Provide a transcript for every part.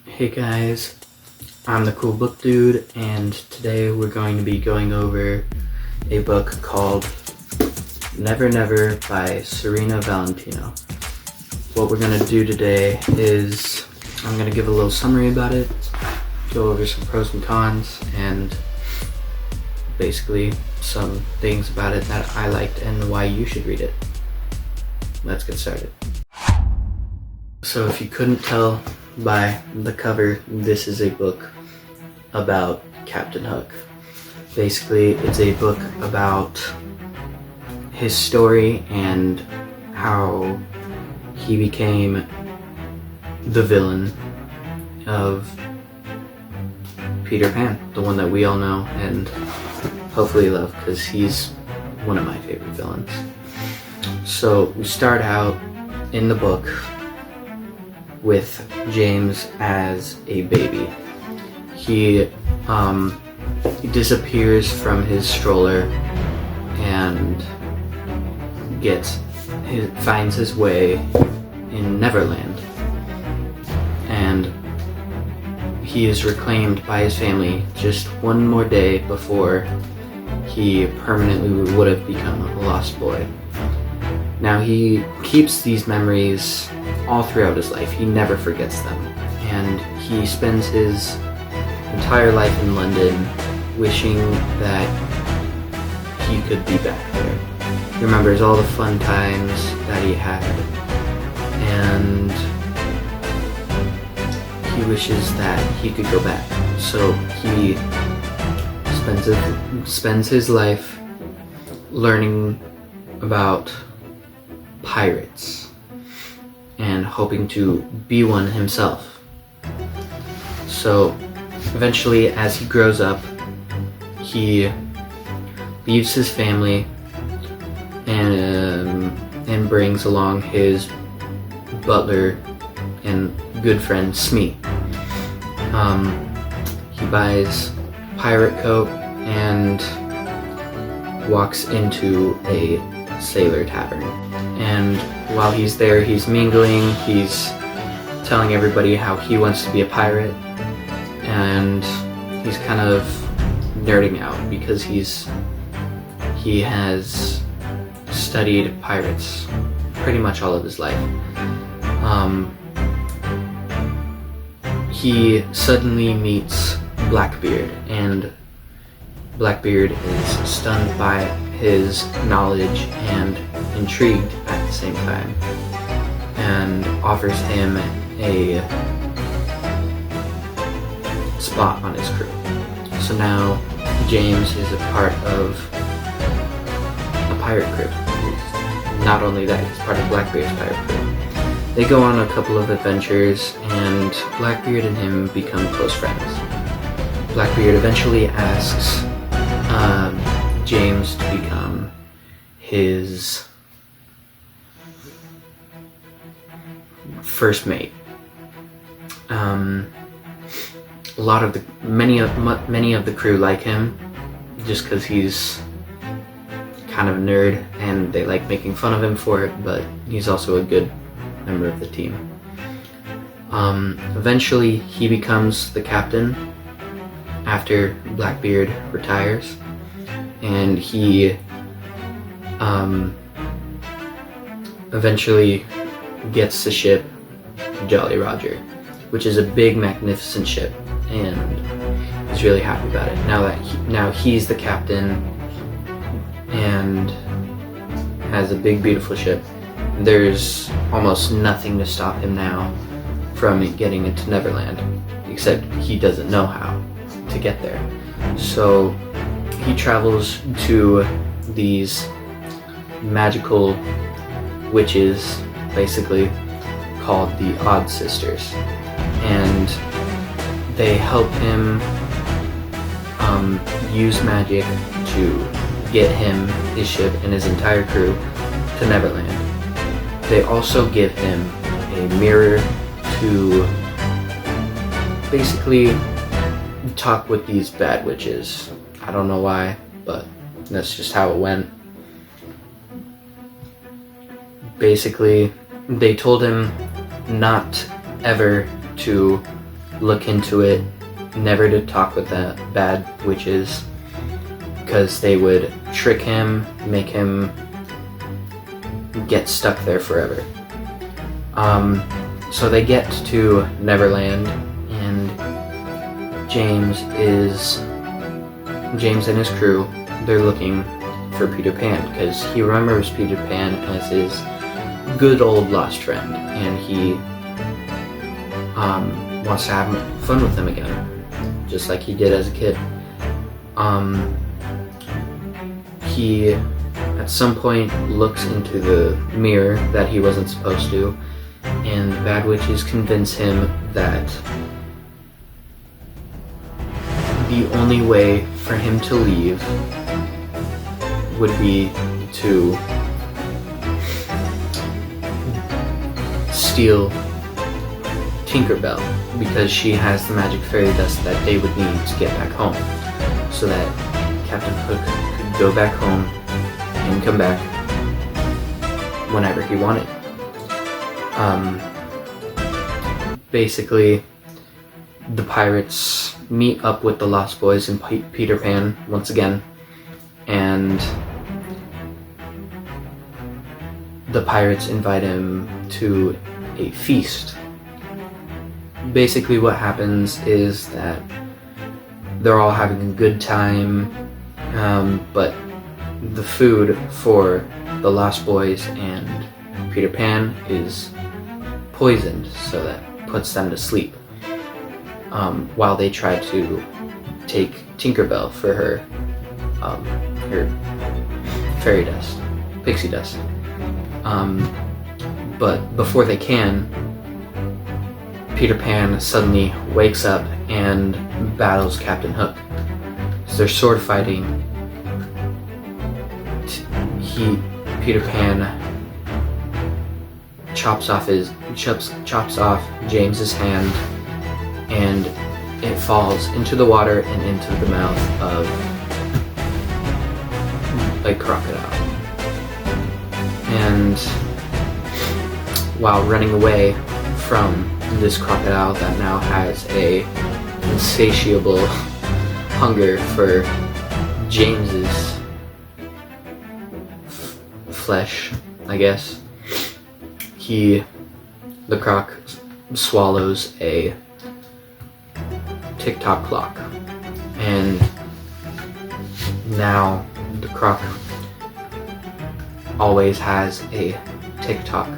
Hey guys, I'm the Cool Book Dude, and today we're going to be going over a book called Never Never by Serena Valentino. What we're going to do today is I'm going to give a little summary about it, go over some pros and cons, and basically some things about it that I liked and why you should read it. Let's get started. So if you couldn't tell by the cover, this is a book about Captain Hook. Basically, it's a book about his story and how he became the villain of Peter Pan, the one that we all know and hopefully love, because he's one of my favorite villains. So we start out in the book with James as a baby. He disappears from his stroller and finds his way in Neverland, and he is reclaimed by his family just one more day before he permanently would have become a lost boy. Now he keeps these memories all throughout his life. He never forgets them, and he spends his entire life in London wishing that he could be back there. He remembers all the fun times that he had, and he wishes that he could go back. So he spends his life learning about pirates and hoping to be one himself. So eventually, as he grows up, he leaves his family and brings along his butler and good friend Smee. He buys a pirate coat and walks into a sailor tavern. And while he's there, he's mingling, he's telling everybody how he wants to be a pirate, and he's kind of nerding out because he has studied pirates pretty much all of his life. He suddenly meets Blackbeard, and Blackbeard is stunned by his knowledge and intrigued at the same time, and offers him a spot on his crew. So now James is a part of a pirate crew. Not only that, he's part of Blackbeard's pirate crew. They go on a couple of adventures, and Blackbeard and him become close friends. Blackbeard eventually asks James to become his first mate. Many of the crew like him just because he's kind of a nerd, and they like making fun of him for it, but he's also a good member of the team. Eventually, he becomes the captain after Blackbeard retires, and he eventually gets the ship Jolly Roger, which is a big, magnificent ship, and he's really happy about it. Now he's the captain and has a big, beautiful ship. There's almost nothing to stop him now from getting into Neverland, except he doesn't know how to get there. So he travels to these magical witches, basically, called the Odd Sisters, and they help him use magic to get him, his ship, and his entire crew to Neverland. They also give him a mirror to basically talk with these bad witches. I don't know why, but that's just how it went. Basically, they told him not ever to look into it, never to talk with the bad witches, because they would trick him, make him get stuck there forever. So they get to Neverland, and James and his crew, they're looking for Peter Pan, because he remembers Peter Pan as his good old lost friend, and he wants to have fun with him again, just like he did as a kid. He at some point looks into the mirror that he wasn't supposed to, and the bad witches convince him that the only way for him to leave would be to steal Tinkerbell, because she has the magic fairy dust that they would need to get back home, so that Captain Hook could go back home and come back whenever he wanted. Basically, the pirates meet up with the Lost Boys and Peter Pan once again, and the pirates invite him to a feast. Basically what happens is that they're all having a good time, but the food for the Lost Boys and Peter Pan is poisoned, so that puts them to sleep, while they try to take Tinkerbell for her fairy dust, pixie dust. But before they can, Peter Pan suddenly wakes up and battles Captain Hook. So they're sword fighting. Peter Pan chops off James's hand, and it falls into the water and into the mouth of a crocodile. And while running away from this crocodile that now has a insatiable hunger for James's flesh, I guess, the croc swallows a tick-tock clock, and now the croc always has a tick-tock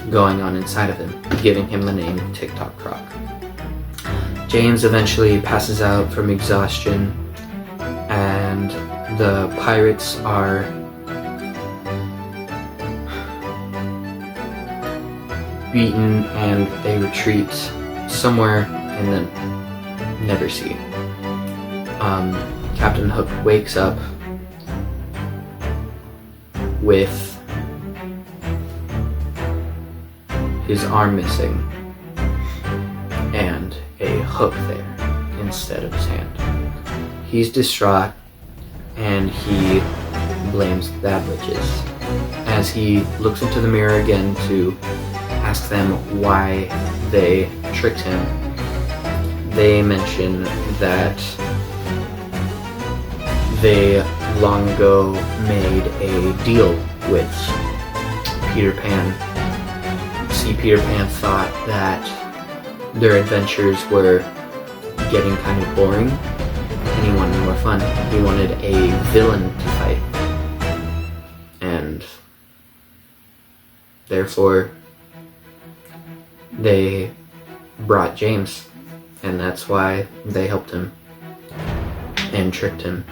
going on inside of him, giving him the name Tick-Tock Croc. James eventually passes out from exhaustion, and the pirates are beaten, and they retreat somewhere in the Neversea. Captain Hook wakes up with his arm missing and a hook there instead of his hand. He's distraught, and he blames the bad witches. As he looks into the mirror again to ask them why they tricked him, they mention that they long ago made a deal with Peter Pan. See, Peter Pan thought that their adventures were getting kind of boring, and he wanted more fun. He wanted a villain to fight, and therefore they brought James, and that's why they helped him and tricked him.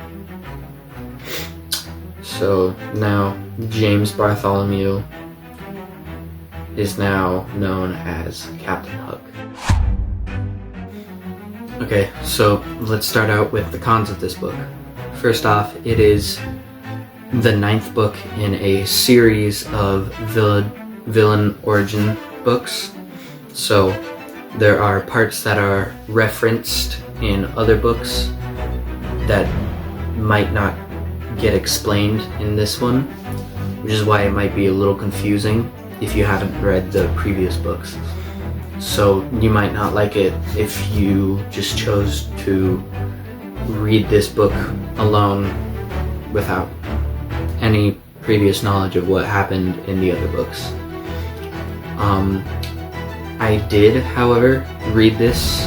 So now James Bartholomew is now known as Captain Hook. Okay, so let's start out with the cons of this book. First off, it is the 9th book in a series of villain origin books. So there are parts that are referenced in other books that might not get explained in this one, which is why it might be a little confusing if you haven't read the previous books. So you might not like it if you just chose to read this book alone without any previous knowledge of what happened in the other books. I did, however, read this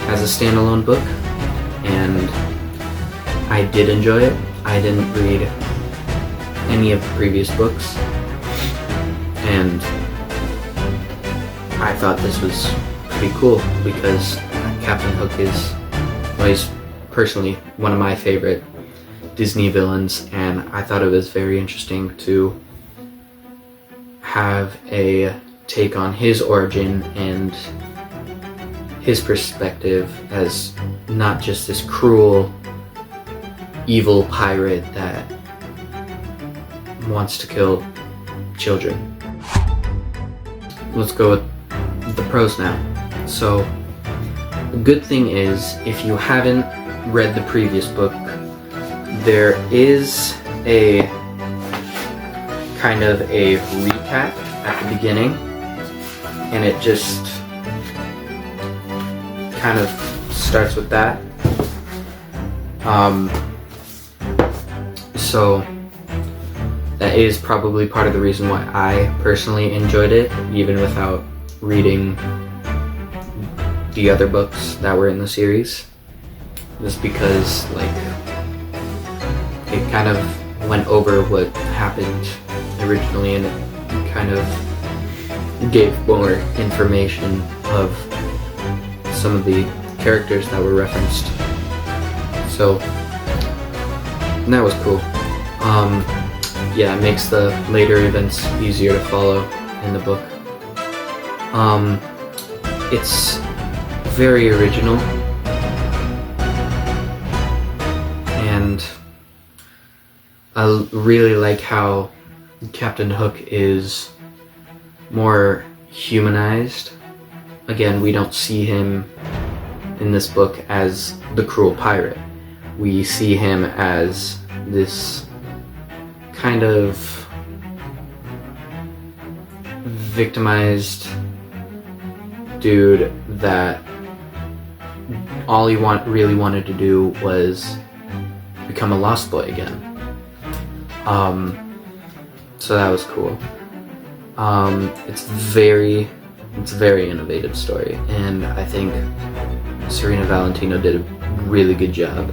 as a standalone book, and I did enjoy it. I didn't read any of the previous books, and I thought this was pretty cool because Captain Hook is, well, he's personally one of my favorite Disney villains, and I thought it was very interesting to have a take on his origin and his perspective as not just this cruel, evil pirate that wants to kill children. Let's go with the pros now. So, the good thing is, if you haven't read the previous book, there is a kind of a recap at the beginning, and it just kind of starts with that. So that is probably part of the reason why I personally enjoyed it, even without reading the other books that were in the series, just because like it kind of went over what happened originally, and it kind of gave more information of some of the characters that were referenced. So that was cool. Yeah, it makes the later events easier to follow in the book. It's very original, and I really like how Captain Hook is more humanized. Again, we don't see him in this book as the cruel pirate. We see him as this kind of victimized dude that all he really wanted to do was become a Lost Boy again. So that was cool. It's a very innovative story, and I think Serena Valentino did a really good job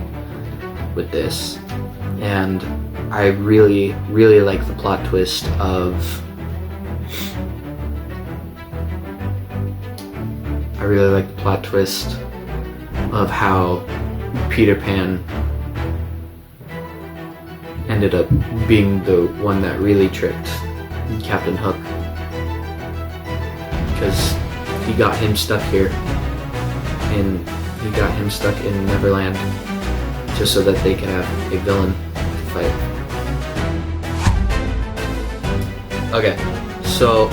with this. And I really like the plot twist of how Peter Pan ended up being the one that really tricked Captain Hook, because he got him stuck here, and he got him stuck in Neverland just so that they could have a villain to fight. Okay, so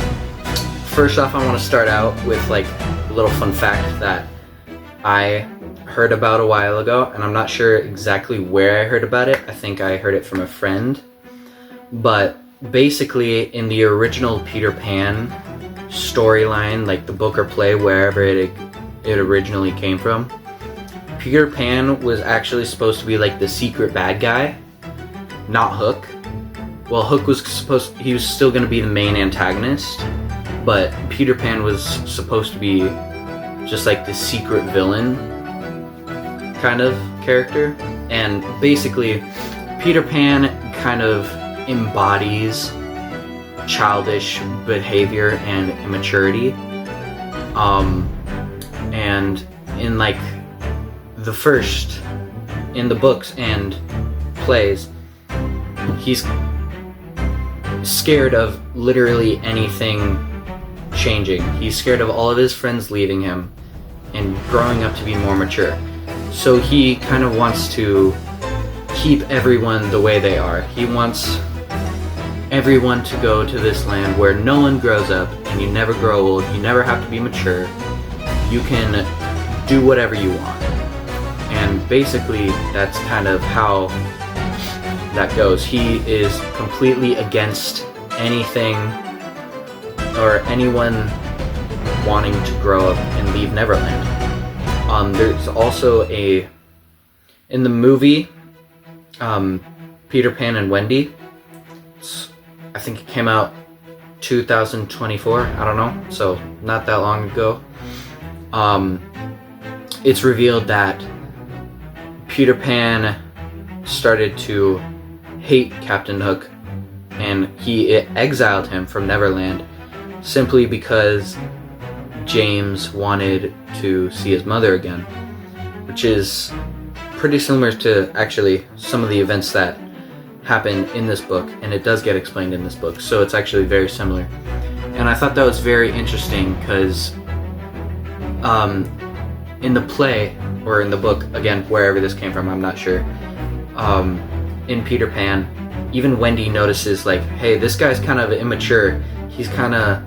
first off, I want to start out with like a little fun fact that I heard about a while ago, and I'm not sure exactly where I heard about it. I think I heard it from a friend. But basically, in the original Peter Pan storyline, like the book or play, wherever it originally came from, Peter Pan was actually supposed to be like the secret bad guy, not Hook. Well, Hook was he was still going to be the main antagonist, but Peter Pan was supposed to be just like the secret villain kind of character. And basically, Peter Pan kind of embodies childish behavior and immaturity. And in like in the books and plays, he's scared of literally anything changing. He's scared of all of his friends leaving him and growing up to be more mature. So he kind of wants to keep everyone the way they are. He wants everyone to go to this land where no one grows up and you never grow old, you never have to be mature, you can do whatever you want. And basically that's kind of how that goes. He is completely against anything or anyone wanting to grow up and leave Neverland. There's also in the movie, Peter Pan and Wendy, I think it came out 2024, I don't know, so not that long ago. It's revealed that Peter Pan started to hate Captain Hook, and he exiled him from Neverland simply because James wanted to see his mother again, which is pretty similar to actually some of the events that happen in this book, and it does get explained in this book, so it's actually very similar. And I thought that was very interesting because in the play, or in the book, again, wherever this came from, I'm not sure, in Peter Pan, even Wendy notices, like, hey, this guy's kind of immature, he's kind of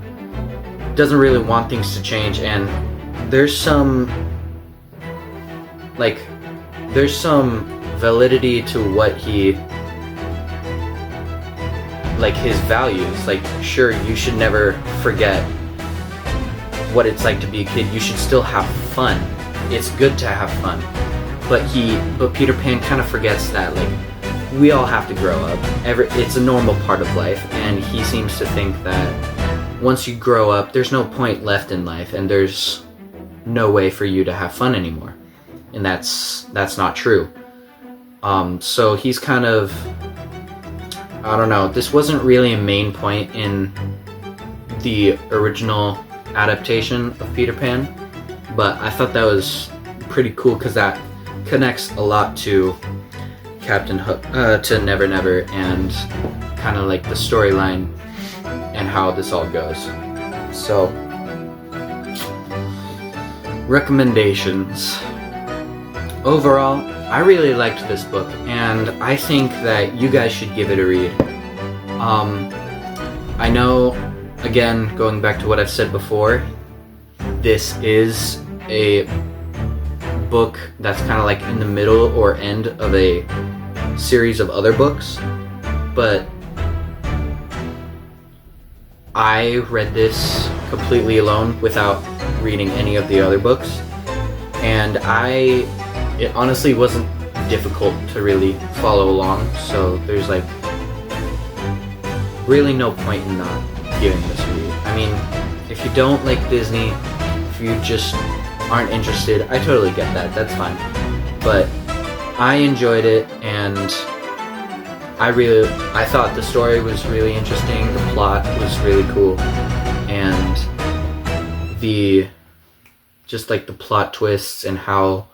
doesn't really want things to change, and there's some validity to what he, like, his values. Like, sure, you should never forget what it's like to be a kid. You should still have fun. It's good to have fun. But Peter Pan kind of forgets that, like, we all have to grow up. It's a normal part of life, and he seems to think that once you grow up, there's no point left in life, and there's no way for you to have fun anymore. And that's not true. So he's kind of, I don't know, this wasn't really a main point in the original adaptation of Peter Pan, but I thought that was pretty cool because that connects a lot to Captain Hook, to Never Never, and kind of like the storyline and how this all goes. So, recommendations. Overall, I really liked this book, and I think that you guys should give it a read. I know, again, going back to what I've said before, this is a book that's kind of like in the middle or end of a series of other books, but I read this completely alone without reading any of the other books, and it honestly wasn't difficult to really follow along, so there's like really no point in not giving this a read. I mean, if you don't like Disney, if you just aren't interested, I totally get that, that's fine. But I enjoyed it, and I thought the story was really interesting, the plot was really cool, and just like the plot twists and how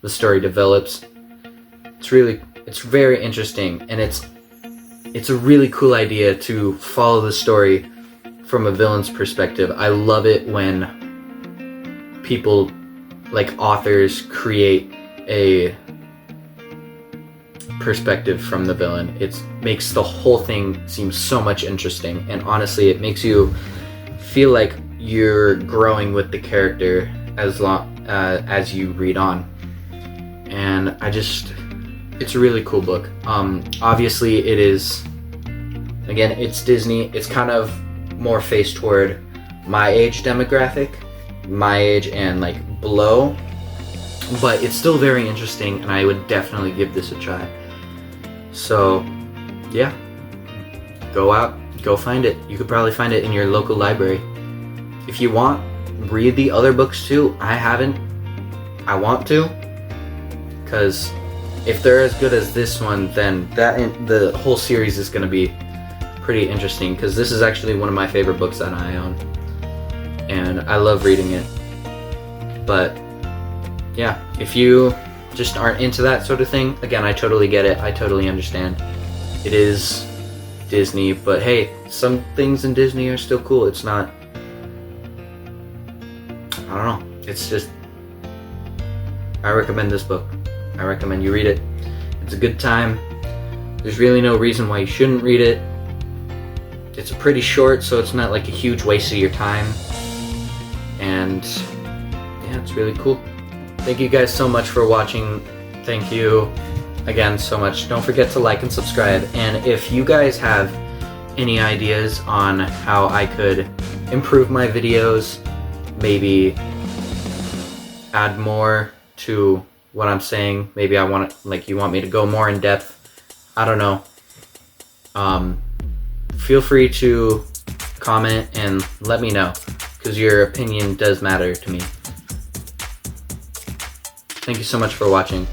the story develops, it's very interesting, and it's a really cool idea to follow the story from a villain's perspective. I love it when people, like authors, create a perspective from the villain. It makes the whole thing seem so much interesting, and honestly, it makes you feel like you're growing with the character as you read on. And it's a really cool book. Obviously it is, again, it's Disney, it's kind of more faced toward my age demographic, my age and like below, but it's still very interesting, and I would definitely give this a try. So yeah, go out, go find it. You could probably find it in your local library. If you want, read the other books too. I haven't. I want to, because if they're as good as this one, then the whole series is going to be pretty interesting, because this is actually one of my favorite books that I own, and I love reading it. But yeah, if you just aren't into that sort of thing, again, I totally get it, I totally understand. It is Disney, but hey, some things in Disney are still cool. It's not, I don't know, it's just, I recommend this book. I recommend you read it. It's a good time. There's really no reason why you shouldn't read it. It's pretty short, so it's not like a huge waste of your time. And yeah, it's really cool. Thank you guys so much for watching. Thank you again so much. Don't forget to like and subscribe. And if you guys have any ideas on how I could improve my videos, maybe add more to what I'm saying. Maybe I want like you want me to go more in depth. I don't know. Feel free to comment and let me know, because your opinion does matter to me. Thank you so much for watching.